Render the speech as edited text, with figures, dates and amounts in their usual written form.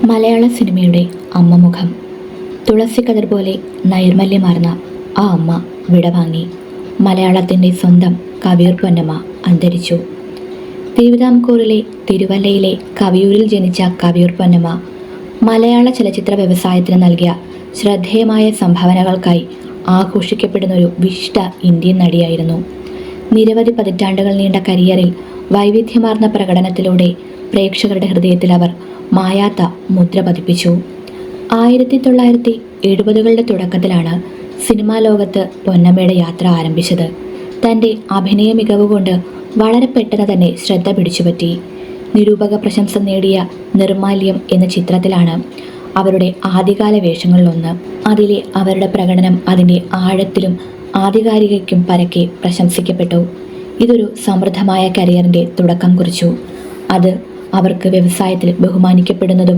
മലയാള സിനിമയുടെ അമ്മമുഖം. തുളസിക്കതിർ പോലെ നൈർമല്യമാർന്ന ആ അമ്മ വിടവാങ്ങി. മലയാളത്തിൻ്റെ സ്വന്തം കവിയൂർ പൊന്നമ്മ അന്തരിച്ചു. തിരുവിതാംകൂറിലെ തിരുവല്ലയിലെ കവിയൂരിൽ ജനിച്ച കവിയൂർ പൊന്നമ്മ മലയാള ചലച്ചിത്ര വ്യവസായത്തിന് നൽകിയ ശ്രദ്ധേയമായ സംഭാവനകൾക്കായി ആഘോഷിക്കപ്പെടുന്ന ഒരു വിശിഷ്ട ഇന്ത്യൻ നടിയായിരുന്നു. നിരവധി പതിറ്റാണ്ടുകൾ നീണ്ട കരിയറിൽ വൈവിധ്യമാർന്ന പ്രകടനത്തിലൂടെ പ്രേക്ഷകരുടെ ഹൃദയത്തിൽ അവർ മായാത്ത മുദ്ര പതിപ്പിച്ചു. 1970കളുടെ തുടക്കത്തിലാണ് സിനിമാ ലോകത്ത് പൊന്നമ്മയുടെ യാത്ര ആരംഭിച്ചത്. തൻ്റെ അഭിനയ മികവ് കൊണ്ട് വളരെ പെട്ടെന്ന് തന്നെ ശ്രദ്ധ പിടിച്ചുപറ്റി. നിരൂപക പ്രശംസ നേടിയ നിർമാല്യം എന്ന ചിത്രത്തിലാണ് അവരുടെ ആദ്യകാല വേഷങ്ങളിലൊന്ന്. അതിലെ അവരുടെ പ്രകടനം അതിൻ്റെ ആഴത്തിലും ആധികാരികയ്ക്കും പരക്കെ പ്രശംസിക്കപ്പെട്ടു. ഇതൊരു സമൃദ്ധമായ കരിയറിൻ്റെ തുടക്കം കുറിച്ചു. അത് അവർക്ക് വ്യവസായത്തിൽ ബഹുമാനിക്കപ്പെടുന്നതും